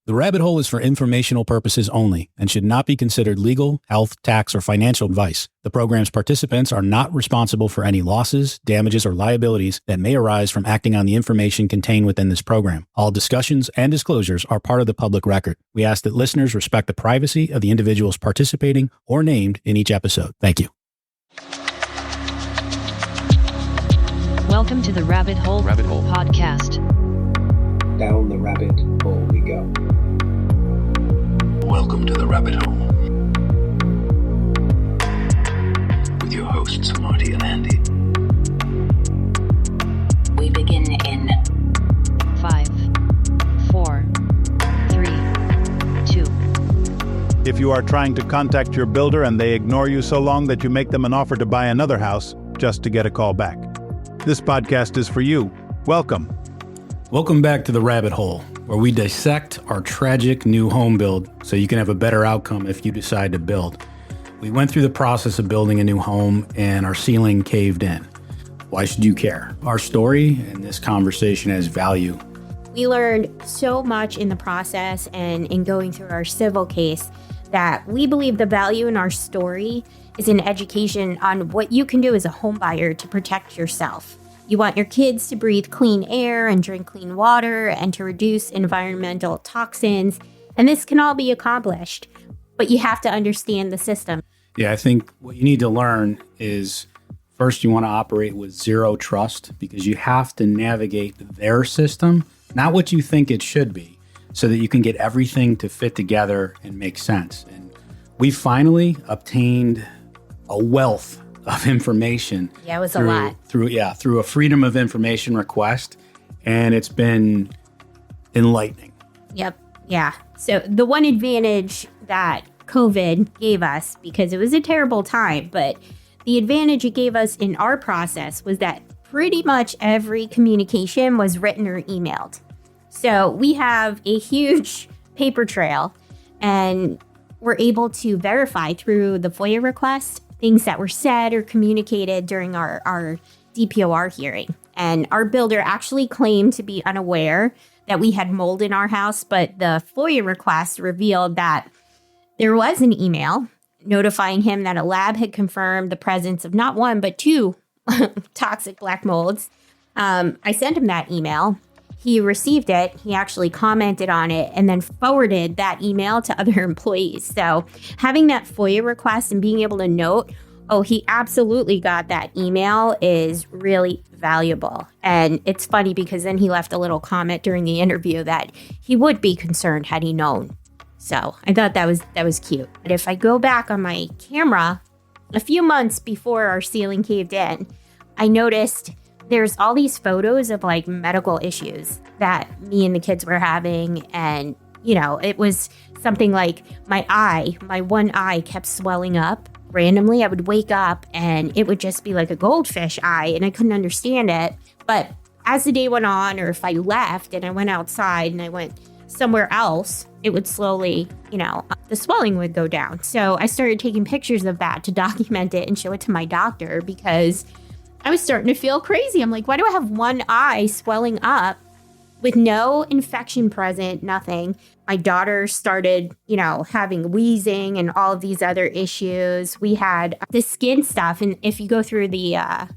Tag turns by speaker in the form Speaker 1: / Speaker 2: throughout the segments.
Speaker 1: The rabbit hole is for informational purposes only and should not be considered legal, health, tax, or financial advice. The program's participants are not responsible for any losses, damages, or liabilities that may arise from acting on the information contained within this program. All discussions and disclosures are part of the public record. We ask that listeners respect the privacy of the individuals participating or named in each episode. Thank you.
Speaker 2: Welcome to the Rabbit Hole podcast.
Speaker 3: Down the rabbit hole we go.
Speaker 4: Welcome to the Rabbit Hole with your hosts, Marty and Andy.
Speaker 5: We begin in
Speaker 2: 5, 4, 3, 2.
Speaker 6: If you are trying to contact your builder and they ignore you so long that you make them an offer to buy another house just to get a call back, this podcast is for you. Welcome.
Speaker 1: Welcome back to the Rabbit Hole, where we dissect our tragic new home build so you can have a better outcome if you decide to build. We went through the process of building a new home and our ceiling caved in. Why should you care? Our story and this conversation has value.
Speaker 7: We learned so much in the process and in going through our civil case that we believe the value in our story is an education on what you can do as a home buyer to protect yourself. You want your kids to breathe clean air and drink clean water and to reduce environmental toxins. And this can all be accomplished, but you have to understand the system.
Speaker 1: Yeah, I think what you need to learn is first you want to operate with zero trust because you have to navigate their system, not what you think it should be, so that you can get everything to fit together and make sense. And we finally obtained a wealth of information.
Speaker 7: Yeah, it was a lot.
Speaker 1: Through a freedom of information request. And it's been enlightening.
Speaker 7: Yep. Yeah. So the one advantage that COVID gave us, because it was a terrible time, but the advantage it gave us in our process was that pretty much every communication was written or emailed. So we have a huge paper trail and we're able to verify through the FOIA request things that were said or communicated during our DPOR hearing. And our builder actually claimed to be unaware that we had mold in our house, but the FOIA request revealed that there was an email notifying him that a lab had confirmed the presence of not one, but two toxic black molds. I sent him that email. He received it. He actually commented on it and then forwarded that email to other employees. So having that FOIA request and being able to note, oh, he absolutely got that email is really valuable. And it's funny because then he left a little comment during the interview that he would be concerned had he known. So I thought that was cute. But if I go back on my camera, a few months before our ceiling caved in, I noticed there's all these photos of like medical issues that me and the kids were having. And, you know, it was something like my one eye kept swelling up randomly. I would wake up and it would just be like a goldfish eye and I couldn't understand it. But as the day went on, or if I left and I went outside and I went somewhere else, it would slowly, the swelling would go down. So I started taking pictures of that to document it and show it to my doctor because I was starting to feel crazy. I'm like, why do I have one eye swelling up with no infection present, nothing? My daughter started, having wheezing and all of these other issues. We had the skin stuff. And if you go through the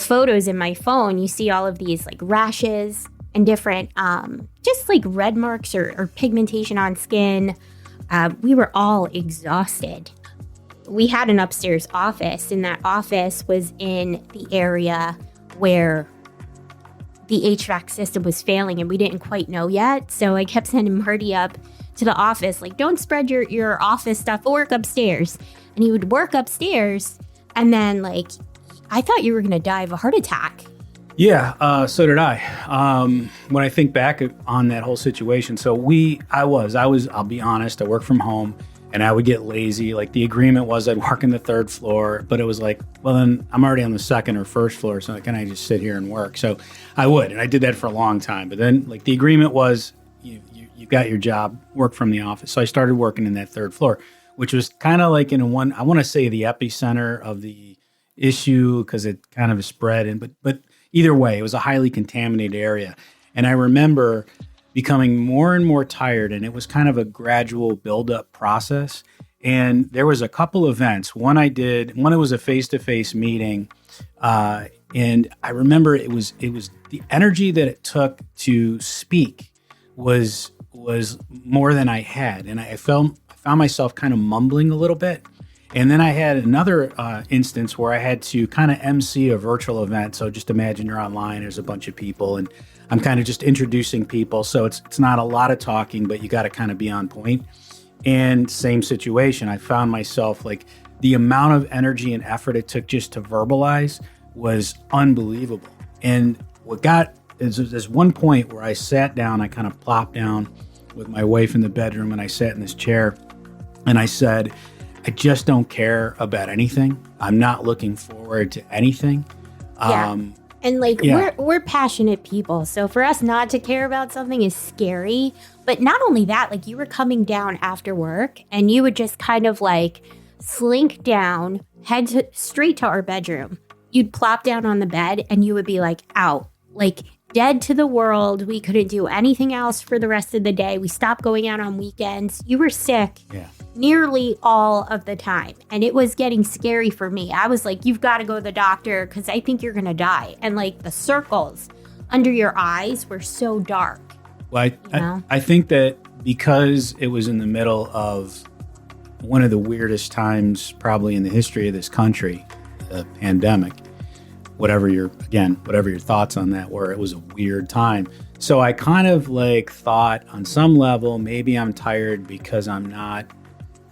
Speaker 7: photos in my phone, you see all of these like rashes and different, just like red marks or pigmentation on skin. We were all exhausted. We had an upstairs office, and that office was in the area where the HVAC system was failing, and we didn't quite know yet. So I kept sending Marty up to the office, like, don't spread your office stuff, work upstairs. And he would work upstairs, and then, like, I thought you were going to die of a heart attack.
Speaker 1: Yeah, so did I. When I think back on that whole situation, so I'll be honest, I work from home. And I would get lazy. Like the agreement was I'd work in the third floor, but it was like, well, then I'm already on the second or first floor. So can I just sit here and work? So I would, and I did that for a long time. But then like the agreement was you got your job, work from the office. So I started working in that third floor, which was kind of like I want to say the epicenter of the issue because it kind of spread. But either way, it was a highly contaminated area. And I remember becoming more and more tired. And it was kind of a gradual build-up process. And there was a couple events. One it was a face-to-face meeting. And I remember it was the energy that it took to speak was more than I had. And I found myself kind of mumbling a little bit. And then I had another instance where I had to kind of MC a virtual event. So just imagine you're online, there's a bunch of people, and I'm kind of just introducing people. So it's not a lot of talking, but you got to kind of be on point. And same situation, I found myself like the amount of energy and effort it took just to verbalize was unbelievable. And there's one point where I sat down, I kind of plopped down with my wife in the bedroom, and I sat in this chair and I said, I just don't care about anything. I'm not looking forward to anything.
Speaker 7: And we're passionate people. So for us not to care about something is scary. But not only that, like you were coming down after work and you would just kind of like slink down, straight to our bedroom. You'd plop down on the bed and you would be like out, like dead to the world. We couldn't do anything else for the rest of the day. We stopped going out on weekends. You were sick nearly all of the time. And it was getting scary for me. I was like, you've got to go to the doctor because I think you're going to die. And like the circles under your eyes were so dark.
Speaker 1: Well, I think that because it was in the middle of one of the weirdest times probably in the history of this country, the pandemic, whatever your thoughts on that were, it was a weird time. So I kind of like thought on some level, maybe I'm tired because I'm not,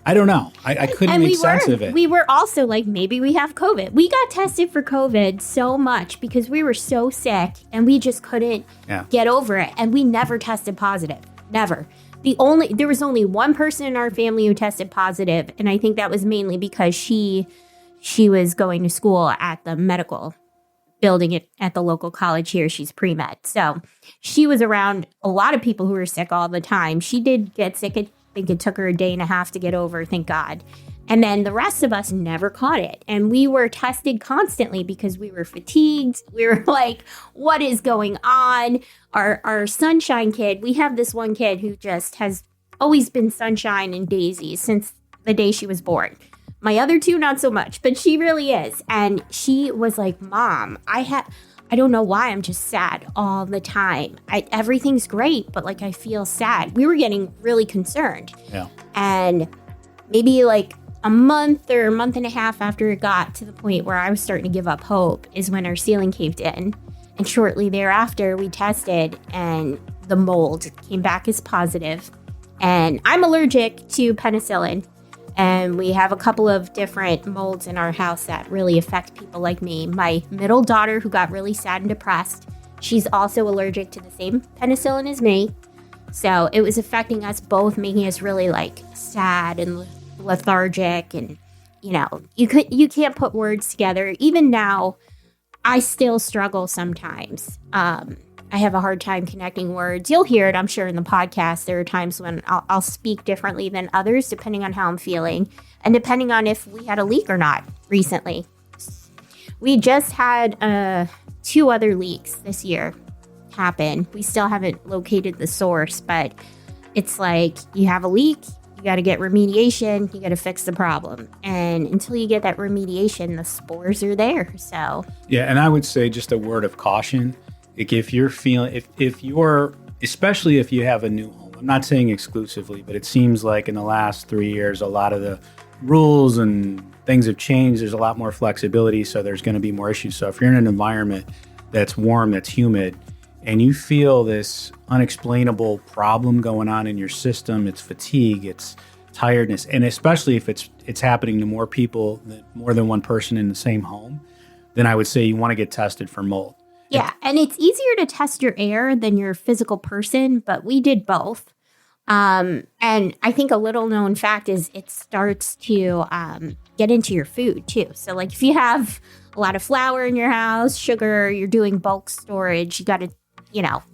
Speaker 1: I don't know. I couldn't make sense of it.
Speaker 7: We were also like, maybe we have COVID. We got tested for COVID so much because we were so sick and we just couldn't get over it. And we never tested positive. Never. There was only one person in our family who tested positive. And I think that was mainly because she was going to school at the medical building at the local college here. She's pre-med. So she was around a lot of people who were sick all the time. She did get sick. I think it took her a day and a half to get over, thank God. And then the rest of us never caught it. And we were tested constantly because we were fatigued. We were like, what is going on? Our sunshine kid, we have this one kid who just has always been sunshine and daisies since the day she was born. My other two, not so much, but she really is. And she was like, Mom, I don't know why I'm just sad all the time. Everything's great, but like I feel sad. We were getting really concerned.
Speaker 1: Yeah.
Speaker 7: And maybe like a month or a month and a half after it got to the point where I was starting to give up hope is when our ceiling caved in. And shortly thereafter, we tested and the mold came back as positive. And I'm allergic to penicillin. And we have a couple of different molds in our house that really affect people like me. My middle daughter, who got really sad and depressed, she's also allergic to the same penicillin as me. So it was affecting us both, making us really like sad and lethargic. And, you know, you can't put words together. Even now, I still struggle sometimes. I have a hard time connecting words. You'll hear it, I'm sure, in the podcast. There are times when I'll speak differently than others, depending on how I'm feeling and depending on if we had a leak or not recently. We just had 2 other leaks this year happen. We still haven't located the source, but it's like you have a leak, you got to get remediation, you got to fix the problem. And until you get that remediation, the spores are there. So,
Speaker 1: yeah, and I would say just a word of caution. Like if you're feeling, if you're, especially if you have a new home, I'm not saying exclusively, but it seems like in the last 3 years, a lot of the rules and things have changed. There's a lot more flexibility, so there's going to be more issues. So if you're in an environment that's warm, that's humid, and you feel this unexplainable problem going on in your system, it's fatigue, it's tiredness, and especially if it's happening to more people, more than one person in the same home, then I would say you want to get tested for mold.
Speaker 7: Yeah, and it's easier to test your air than your physical person, but we did both. And I think a little known fact is it starts to get into your food too. So like if you have a lot of flour in your house, sugar, you're doing bulk storage, you got to,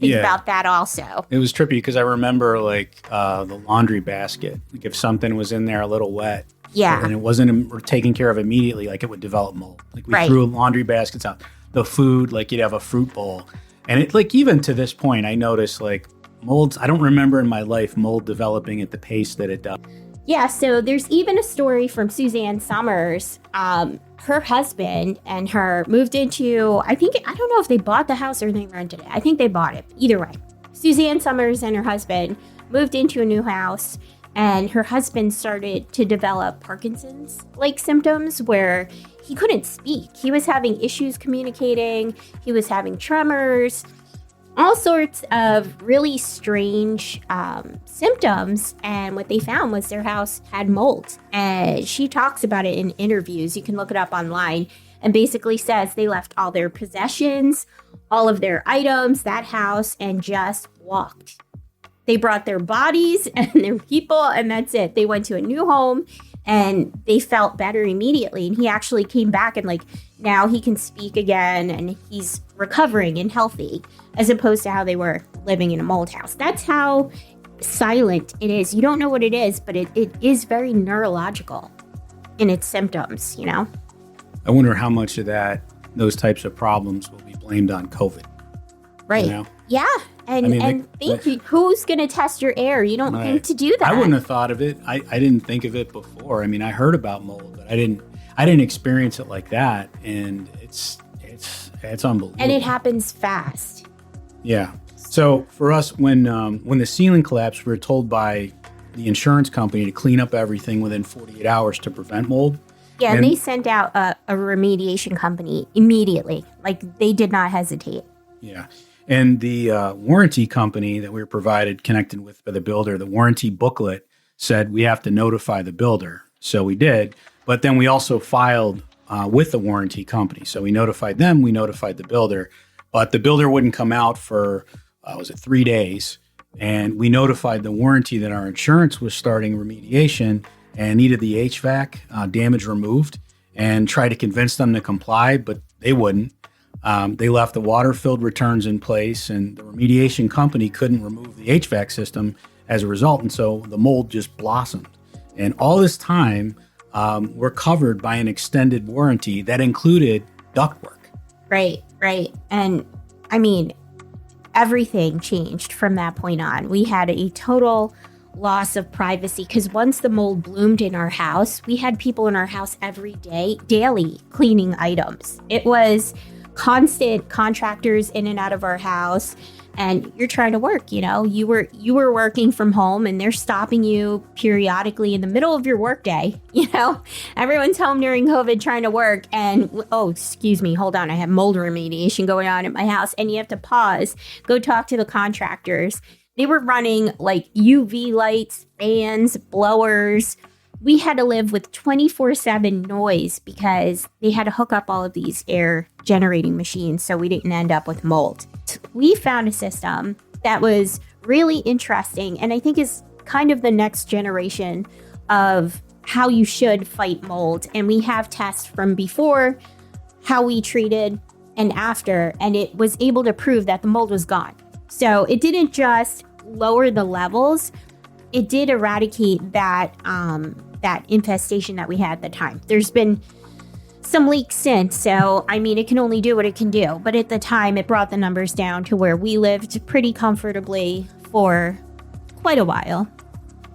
Speaker 7: think about that also.
Speaker 1: It was trippy because I remember like the laundry basket. Like if something was in there a little wet, and it wasn't taken care of immediately, like it would develop mold. Like we threw laundry baskets out. The food, like you'd have a fruit bowl. And it like even to this point, I noticed like I don't remember in my life mold developing at the pace that it does.
Speaker 7: Yeah, so there's even a story from Suzanne Summers. Her husband and her moved into, I don't know if they bought the house or they rented it. I think they bought it. Either way, Suzanne Summers and her husband moved into a new house, and her husband started to develop Parkinson's-like symptoms where he couldn't speak. He was having issues communicating. He was having tremors, all sorts of really strange symptoms. And what they found was their house had mold. And she talks about it in interviews. You can look it up online, and basically says they left all their possessions, all of their items, that house, and just walked. They brought their bodies and their people, and that's it. They went to a new home, and they felt better immediately. And he actually came back, and now he can speak again, and he's recovering and healthy, as opposed to how they were living in a mold house. That's how silent it is. You don't know what it is, but it is very neurological in its symptoms,
Speaker 1: I wonder how much of those types of problems will be blamed on COVID.
Speaker 7: Right. Yeah. And who's going to test your air? You don't think to do that.
Speaker 1: I wouldn't have thought of it. I didn't think of it before. I mean, I heard about mold, but I didn't experience it like that. And it's unbelievable.
Speaker 7: And it happens fast.
Speaker 1: Yeah. So for us, when the ceiling collapsed, we were told by the insurance company to clean up everything within 48 hours to prevent mold.
Speaker 7: Yeah, and they sent out a remediation company immediately. They did not hesitate.
Speaker 1: Yeah. And the warranty company that we were provided, connected with by the builder, the warranty booklet said we have to notify the builder. So we did. But then we also filed with the warranty company. So we notified them, we notified the builder. But the builder wouldn't come out for, 3 days? And we notified the warranty that our insurance was starting remediation and needed the HVAC damage removed, and tried to convince them to comply, but they wouldn't. They left the water-filled returns in place, and the remediation company couldn't remove the HVAC system as a result, and so the mold just blossomed. And all this time, we're covered by an extended warranty that included ductwork.
Speaker 7: Right. And I mean, everything changed from that point on. We had a total loss of privacy because once the mold bloomed in our house, we had people in our house every day, daily, cleaning items. It was constant contractors in and out of our house, and you're trying to work, you were working from home, and they're stopping you periodically in the middle of your workday. Everyone's home during COVID trying to work, and excuse me, hold on, I have mold remediation going on at my house, and you have to pause, go talk to the contractors. They were running UV lights, fans, blowers. We had to live with 24/7 noise because they had to hook up all of these air generating machines so we didn't end up with mold. We found a system that was really interesting, and I think is kind of the next generation of how you should fight mold. And we have tests from before, how we treated, and after, and it was able to prove that the mold was gone. So it didn't just lower the levels, it did eradicate that infestation that we had at the time. There's been some leaks since, so it can only do what it can do. But at the time, it brought the numbers down to where we lived pretty comfortably for quite a while.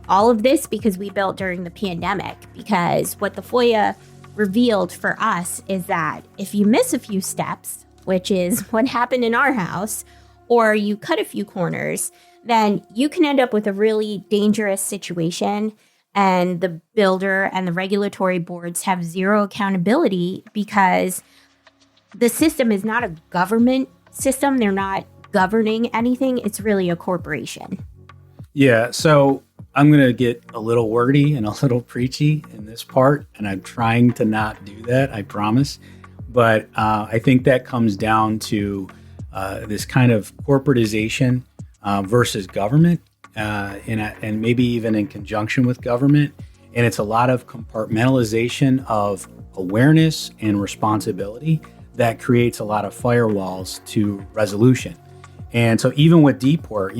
Speaker 7: All of this because we built during the pandemic, because what the FOIA revealed for us is that if you miss a few steps, which is what happened in our house, or you cut a few corners, then you can end up with a really dangerous situation. And the builder and the regulatory boards have zero accountability because the system is not a government system. They're not governing anything. It's really a corporation.
Speaker 1: Yeah, so I'm going to get a little wordy and a little preachy in this part, and I'm trying to not do that, I promise. But I think that comes down to this kind of corporatization versus government. And maybe even in conjunction with government. And it's a lot of compartmentalization of awareness and responsibility that creates a lot of firewalls to resolution. And so even with DPOR,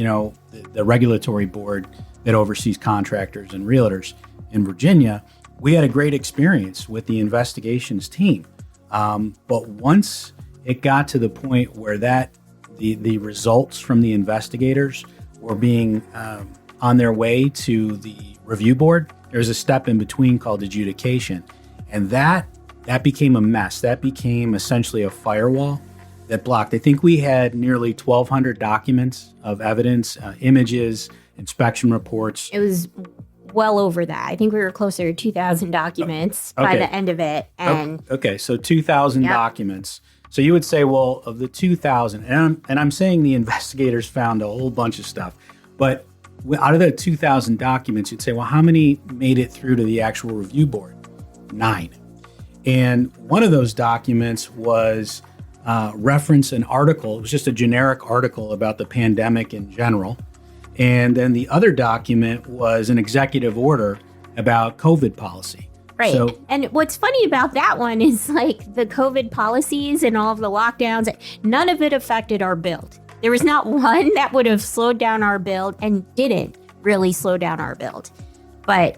Speaker 1: the regulatory board that oversees contractors and realtors in Virginia, we had a great experience with the investigations team. But once it got to the point where the results from the investigators were being on their way to the review board, there's a step in between called adjudication. And that became a mess. That became essentially a firewall that blocked. I think we had nearly 1,200 documents of evidence, images, inspection reports.
Speaker 7: It was well over that. I think we were closer to 2,000 documents by the end of it. And
Speaker 1: okay, so 2,000 documents. So you would say, well, of the 2,000, and I'm saying the investigators found a whole bunch of stuff, but out of the 2,000 documents, you'd say, well, how many made it through to the actual review board? 9. And one of those documents was reference an article. It was just a generic article about the pandemic in general. And then the other document was an executive order about COVID policy.
Speaker 7: Right.
Speaker 1: So,
Speaker 7: and what's funny about that one is like the COVID policies and all of the lockdowns, none of it affected our build. There was not one that would have slowed down our build and didn't really slow down our build. But,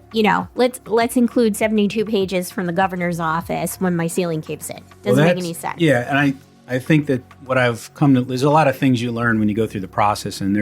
Speaker 7: let's include 72 pages from the governor's office when my ceiling caves in. Doesn't make any sense.
Speaker 1: Yeah. And I think that what I've come to, there's a lot of things you learn when you go through the process. And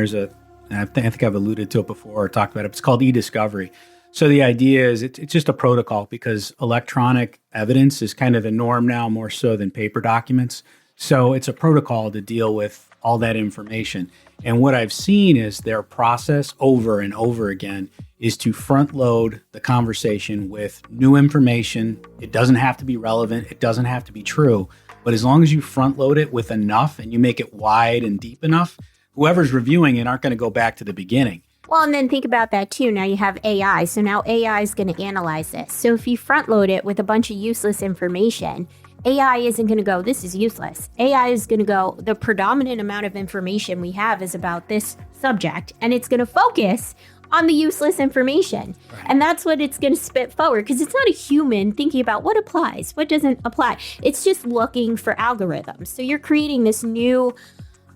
Speaker 1: I think I've alluded to it before or talked about it. It's called e-discovery. So the idea is it's just a protocol because electronic evidence is kind of the norm now, more so than paper documents. So it's a protocol to deal with all that information. And what I've seen is their process over and over again is to front load the conversation with new information. It doesn't have to be relevant. It doesn't have to be true. But as long as you front load it with enough and you make it wide and deep enough, whoever's reviewing it aren't going to go back to the beginning.
Speaker 7: Well, and then think about that too. Now you have AI. So now AI is going to analyze this. So if you front load it with a bunch of useless information, AI isn't going to go, this is useless. AI is going to go, the predominant amount of information we have is about this subject, and it's going to focus on the useless information. Right. And that's what it's going to spit forward, because it's not a human thinking about what applies, what doesn't apply. It's just looking for algorithms. So you're creating this new,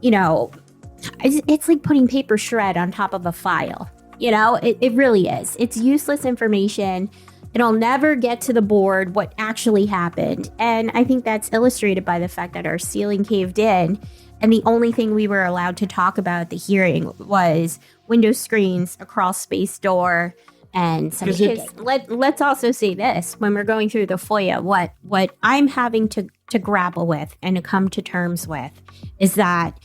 Speaker 7: it's like putting paper shred on top of a file. It really is. It's useless information. It'll never get to the board what actually happened. And I think that's illustrated by the fact that our ceiling caved in. And the only thing we were allowed to talk about at the hearing was window screens, a crawl space door, and some kids. Let's also say this. When we're going through the FOIA, what I'm having to grapple with and to come to terms with is that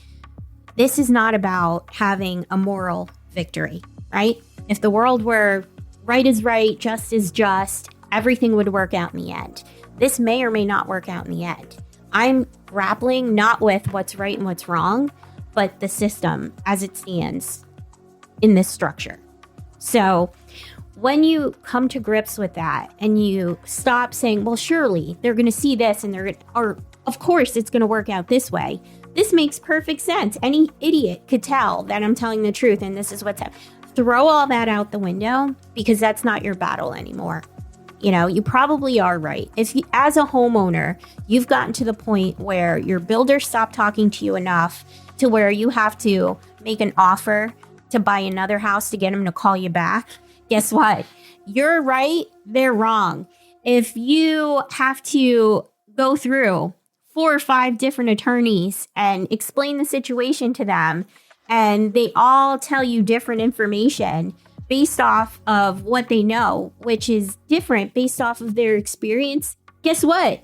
Speaker 7: this is not about having a moral victory, right? If the world were right is right, just is just, everything would work out in the end. This may or may not work out in the end. I'm grappling not with what's right and what's wrong, but the system as it stands in this structure. So when you come to grips with that and you stop saying, well, surely they're going to see this and or of course it's going to work out this way. This makes perfect sense. Any idiot could tell that I'm telling the truth and this is what's happening. Throw all that out the window because that's not your battle anymore. You probably are right. If you, as a homeowner, you've gotten to the point where your builder stopped talking to you enough to where you have to make an offer to buy another house to get them to call you back. Guess what? You're right. They're wrong. If you have to go through 4 or 5 different attorneys and explain the situation to them, and they all tell you different information based off of what they know, which is different based off of their experience, guess what?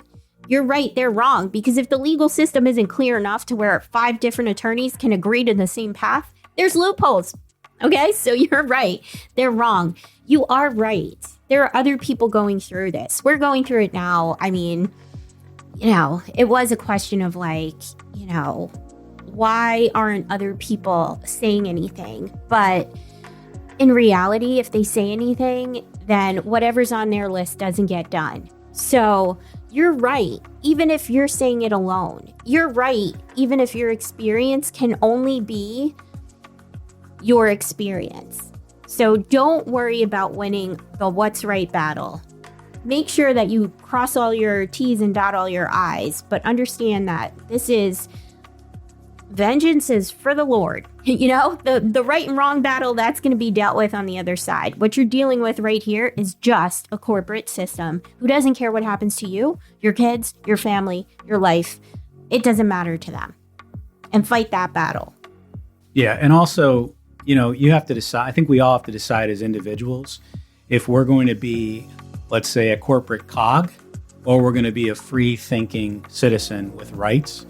Speaker 7: You're right, they're wrong. Because if the legal system isn't clear enough to where 5 different attorneys can agree to the same path, there's loopholes. Okay, so you're right. They're wrong. You are right. There are other people going through this. We're going through it now. I mean, it was a question of why aren't other people saying anything? But in reality, if they say anything, then whatever's on their list doesn't get done. So you're right, even if you're saying it alone. You're right, even if your experience can only be your experience. So don't worry about winning the what's right battle. Make sure that you cross all your T's and dot all your I's, but understand that vengeance is for the Lord. The right and wrong battle, that's going to be dealt with on the other side. What you're dealing with right here is just a corporate system who doesn't care what happens to you, your kids, your family, your life. It doesn't matter to them. And fight that battle.
Speaker 1: Yeah. And also, you have to decide. I think we all have to decide as individuals if we're going to be, let's say, a corporate cog, or we're going to be a free thinking citizen with rights,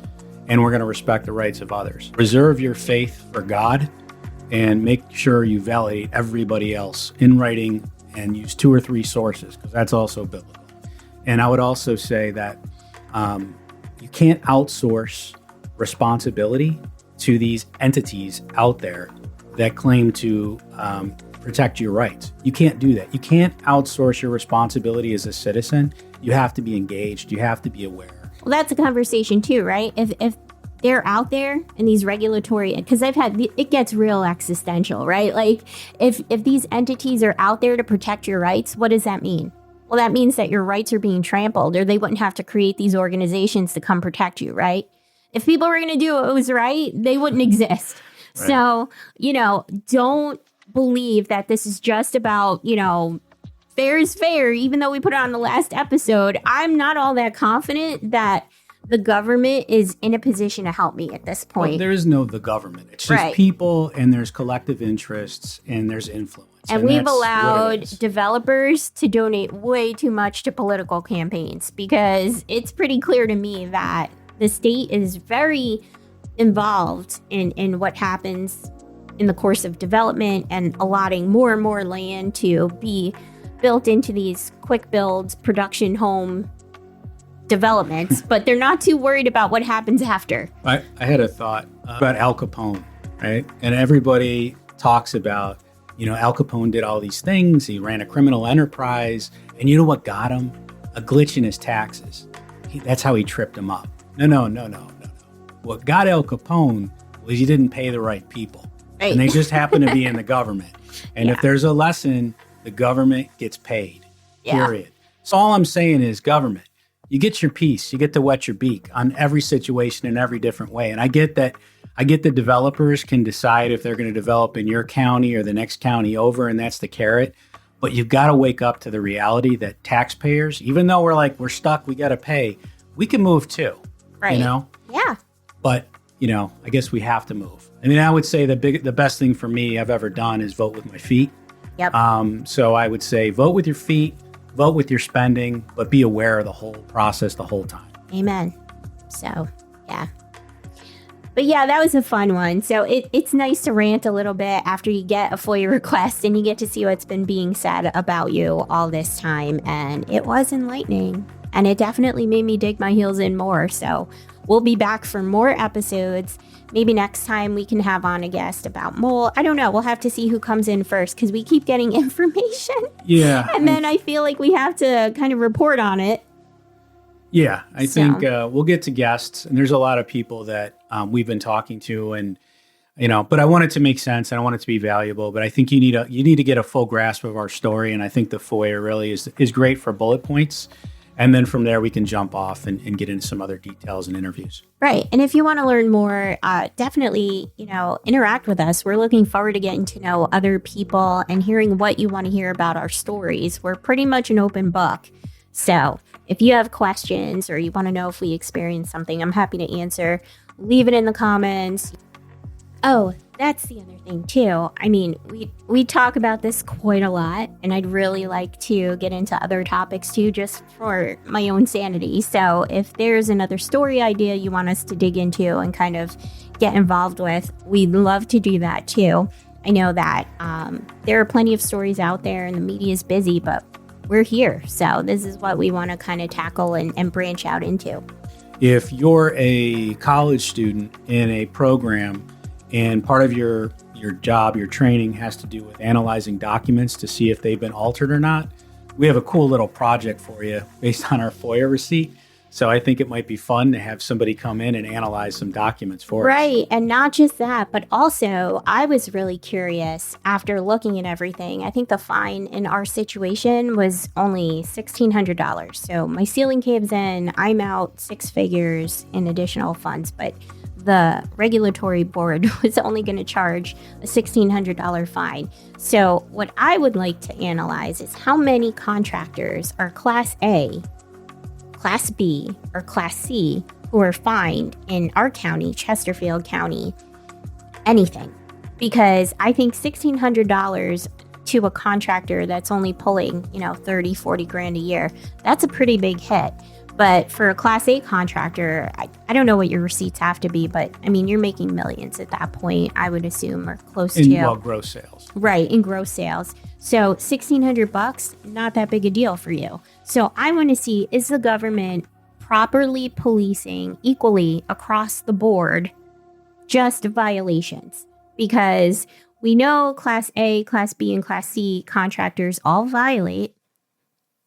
Speaker 1: and we're going to respect the rights of others. Reserve your faith for God and make sure you validate everybody else in writing and use 2 or 3 sources, because that's also biblical. And I would also say that you can't outsource responsibility to these entities out there that claim to protect your rights. You can't do that. You can't outsource your responsibility as a citizen. You have to be engaged. You have to be aware.
Speaker 7: Well, that's a conversation too, right? If they're out there in these regulatory, because it gets real existential, right? Like if these entities are out there to protect your rights, what does that mean? Well, that means that your rights are being trampled, or they wouldn't have to create these organizations to come protect you, right? If people were going to do what was right, they wouldn't exist. Right. So, don't believe that this is just about, fair is fair, even though we put it on the last episode. I'm not all that confident that the government is in a position to help me at this point.
Speaker 1: Well, there is no the government. It's just people, and there's collective interests, and there's influence.
Speaker 7: And we've allowed developers to donate way too much to political campaigns, because it's pretty clear to me that the state is very involved in what happens in the course of development and allotting more and more land to be built into these quick builds, production home developments, but they're not too worried about what happens after.
Speaker 1: I had a thought about Al Capone, right? And everybody talks about, Al Capone did all these things. He ran a criminal enterprise. And you know what got him? A glitch in his taxes. That's how he tripped him up. No. What got Al Capone was he didn't pay the right people. Right. And they just happen to be in the government. And if there's a lesson, the government gets paid, period. So all I'm saying is, government, you get your piece. You get to wet your beak on every situation in every different way. And I get that. I get the developers can decide if they're going to develop in your county or the next county over, and that's the carrot. But you've got to wake up to the reality that taxpayers, even though we're stuck, we got to pay, we can move too.
Speaker 7: Right. Yeah.
Speaker 1: But, I guess we have to move. I mean, I would say the best thing for me I've ever done is vote with my feet.
Speaker 7: Yep.
Speaker 1: So I would say vote with your feet, vote with your spending, but be aware of the whole process the whole time.
Speaker 7: Amen. So, yeah. But yeah, that was a fun one. So it's nice to rant a little bit after you get a FOIA request and you get to see what's been being said about you all this time. And it was enlightening. And it definitely made me dig my heels in more. So we'll be back for more episodes. Maybe next time we can have on a guest about mold. I don't know. We'll have to see who comes in first, because we keep getting information.
Speaker 1: Yeah.
Speaker 7: And then I feel like we have to kind of report on it.
Speaker 1: Yeah, I think we'll get to guests, and there's a lot of people that we've been talking to, and but I want it to make sense and I want it to be valuable. But I think you need to get a full grasp of our story, and I think the FOIA really is great for bullet points, and then from there we can jump off and get into some other details and interviews.
Speaker 7: Right, and if you want to learn more, definitely interact with us. We're looking forward to getting to know other people and hearing what you want to hear about our stories. We're pretty much an open book, so if you have questions or you want to know if we experienced something, I'm happy to answer. Leave it in the comments. Oh, that's the other thing too. I mean, we talk about this quite a lot, and I'd really like to get into other topics too, just for my own sanity. So if there's another story idea you want us to dig into and kind of get involved with, we'd love to do that too. I know that there are plenty of stories out there and the media is busy, but we're here. So this is what we want to kind of tackle and branch out into.
Speaker 1: If you're a college student in a program and part of your job, your training has to do with analyzing documents to see if they've been altered or not, we have a cool little project for you based on our FOIA receipt. So I think it might be fun to have somebody come in and analyze some documents for us.
Speaker 7: Right. And not just that, but also I was really curious after looking at everything. I think the fine in our situation was only $1,600. So my ceiling caves in, I'm out 6 figures in additional funds, but the regulatory board was only going to charge a $1,600 fine. So what I would like to analyze is how many contractors are Class A, Class B, or Class C who are fined in our county, Chesterfield County, anything. because I think $1,600 to a contractor that's only pulling, 30, 40 grand a year, that's a pretty big hit. But for a Class A contractor, I don't know what your receipts have to be, but I mean, you're making millions at that point, I would assume, or close to.
Speaker 1: Well, gross sales.
Speaker 7: Right, in gross sales. So $1,600, not that big a deal for you. So I want to see, is the government properly policing equally across the board just violations? Because we know Class A, Class B, and Class C contractors all violate.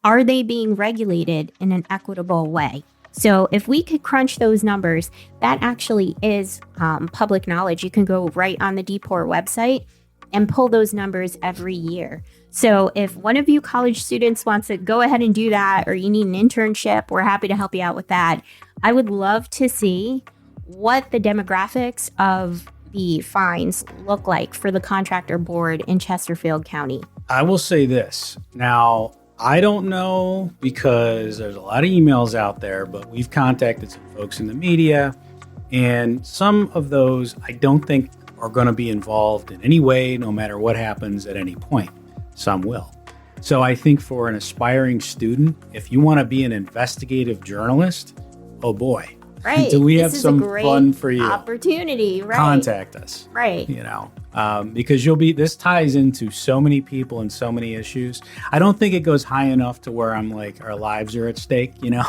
Speaker 7: Are they being regulated in an equitable way? So if we could crunch those numbers, that actually is public knowledge. You can go right on the DPOR website and pull those numbers every year. So if one of you college students wants to go ahead and do that, or you need an internship, we're happy to help you out with that. I would love to see what the demographics of the fines look like for the contractor board in Chesterfield County.
Speaker 1: I will say this. Now, I don't know, because there's a lot of emails out there, but we've contacted some folks in the media, and some of those I don't think are going to be involved in any way, no matter what happens at any point. Some will. So I think for an aspiring student, if you want to be an investigative journalist, oh boy.
Speaker 7: Right.
Speaker 1: Do we have
Speaker 7: This is
Speaker 1: some
Speaker 7: a great
Speaker 1: fun for you?
Speaker 7: opportunity, right?
Speaker 1: Contact us.
Speaker 7: Right.
Speaker 1: Because this ties into so many people and so many issues. I don't think it goes high enough to where I'm like, our lives are at stake, Yeah.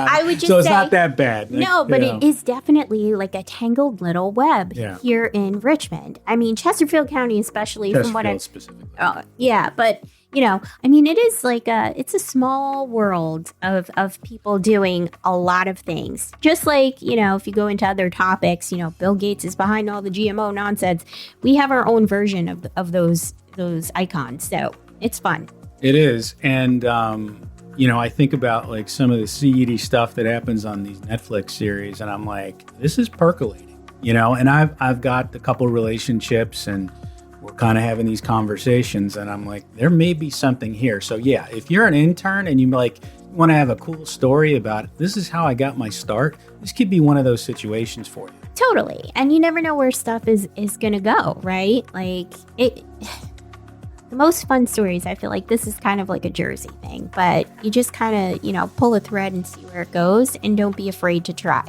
Speaker 7: I would just
Speaker 1: so it's
Speaker 7: say,
Speaker 1: not that bad.
Speaker 7: No, but it is definitely like a tangled little web here in Richmond. I mean, Chesterfield County, especially from what I
Speaker 1: specifically.
Speaker 7: Yeah, but I mean, it is like it's a small world of people doing a lot of things. Just like, if you go into other topics, Bill Gates is behind all the GMO nonsense. We have our own version of those icons. So it's fun.
Speaker 1: It is. And, I think about like some of the seedy stuff that happens on these Netflix series, and I'm like, this is percolating, and I've got a couple relationships, and we're kind of having these conversations, and I'm like, there may be something here. So yeah, if you're an intern and you want to have a cool story about this is how I got my start, this could be one of those situations for you.
Speaker 7: Totally. And you never know where stuff is going to go, right? Like the most fun stories, I feel like this is kind of like a Jersey thing, but you just kind of, pull a thread and see where it goes, and don't be afraid to try.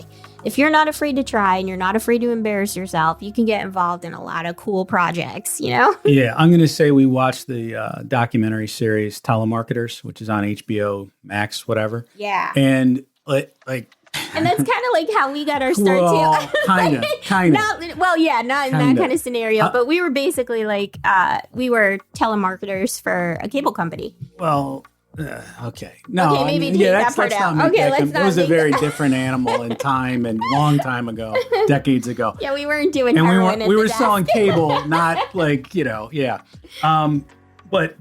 Speaker 7: If you're not afraid to try and you're not afraid to embarrass yourself, you can get involved in a lot of cool projects, Yeah,
Speaker 1: I'm going to say we watched the documentary series Telemarketers, which is on HBO Max, whatever.
Speaker 7: Yeah.
Speaker 1: And
Speaker 7: and that's kind of like how we got our start too.
Speaker 1: Kind of.
Speaker 7: Not in that kind of scenario, but we were basically like, we were telemarketers for a cable company.
Speaker 1: Well, okay. No,
Speaker 7: okay, maybe take that part out. Okay, let's not.
Speaker 1: It was a very different animal in time and long time ago, decades ago.
Speaker 7: Yeah, we weren't doing
Speaker 1: and
Speaker 7: heroin
Speaker 1: we were selling cable, not like, yeah. But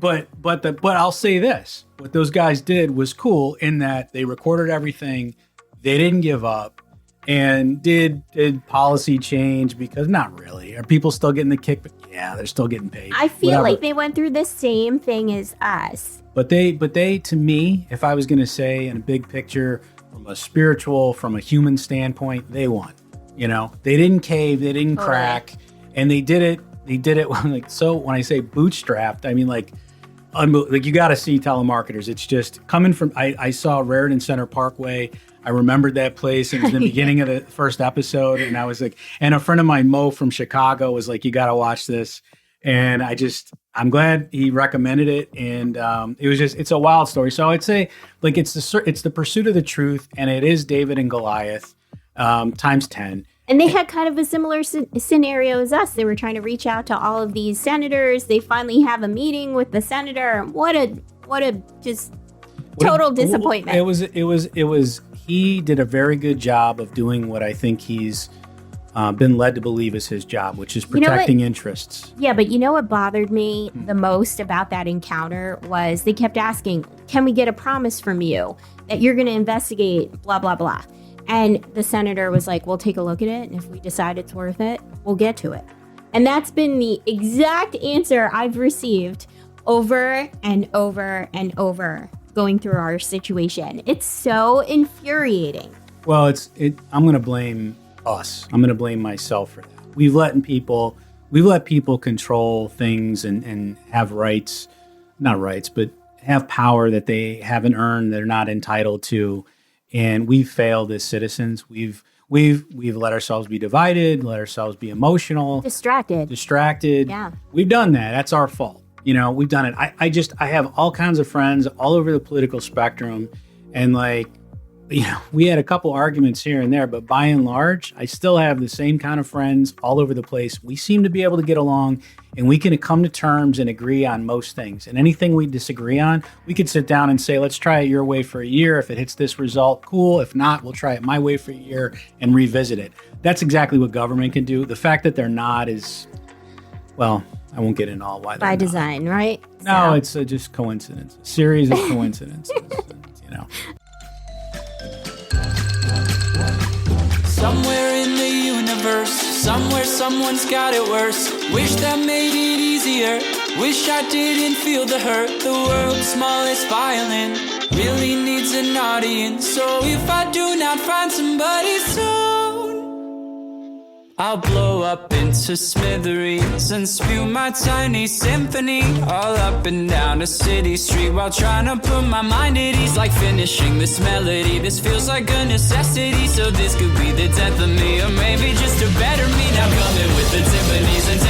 Speaker 1: I'll say this. What those guys did was cool in that they recorded everything. They didn't give up, and did policy change, because not really. Are people still getting the kick? But yeah, they're still getting paid.
Speaker 7: I feel like they went through the same thing as us.
Speaker 1: But they, to me, if I was going to say in a big picture, from a spiritual, from a human standpoint, they won. They didn't cave, they didn't crack, and they did it. They did it so. When I say bootstrapped, I mean like you got to see Telemarketers. It's just coming from. I saw Raritan Center Parkway. I remembered that place. It was the beginning of the first episode, and I was like, and a friend of mine, Mo from Chicago, was like, "You got to watch this." And I'm glad he recommended it, and it's a wild story. So I'd say like it's the pursuit of the truth, and it is David and Goliath times 10.
Speaker 7: And they had kind of a similar scenario as us. They were trying to reach out to all of these senators. They finally have a meeting with the senator. What a total disappointment.
Speaker 1: It was. He did a very good job of doing what I think he's been led to believe is his job, which is protecting interests.
Speaker 7: Yeah, but you know what bothered me the most about that encounter was they kept asking, can we get a promise from you that you're going to investigate blah, blah, blah. And the senator was like, we'll take a look at it, and if we decide it's worth it, we'll get to it. And that's been the exact answer I've received over and over and over going through our situation. It's so infuriating.
Speaker 1: Well, I'm going to blame us. I'm going to blame myself for that. We've let people we've let people control things and have rights, not rights, but have power that they haven't earned, they're not entitled to. And we've failed as citizens. We've let ourselves be divided, let ourselves be emotional, distracted.
Speaker 7: Yeah.
Speaker 1: We've done that. That's our fault. We've done it. I have all kinds of friends all over the political spectrum. And we had a couple arguments here and there, but by and large, I still have the same kind of friends all over the place. We seem to be able to get along, and we can come to terms and agree on most things. And anything we disagree on, we could sit down and say, let's try it your way for a year. If it hits this result, cool. If not, we'll try it my way for a year and revisit it. That's exactly what government can do. The fact that they're not is, well, I won't get into all why they're
Speaker 7: by
Speaker 1: not.
Speaker 7: design, right?
Speaker 1: No, it's just coincidence. A series of coincidences,
Speaker 8: Somewhere in the universe, somewhere someone's got it worse. Wish that made it easier. Wish I didn't feel the hurt. The world's smallest violin really needs an audience. So if I do not find somebody soon, I'll blow up into smithereens and spew my tiny symphony all up and down a city street while trying to put my mind at ease. Like finishing this melody, this feels like a necessity. So this could be the death of me, or maybe just a better me. Now coming with the timpanis and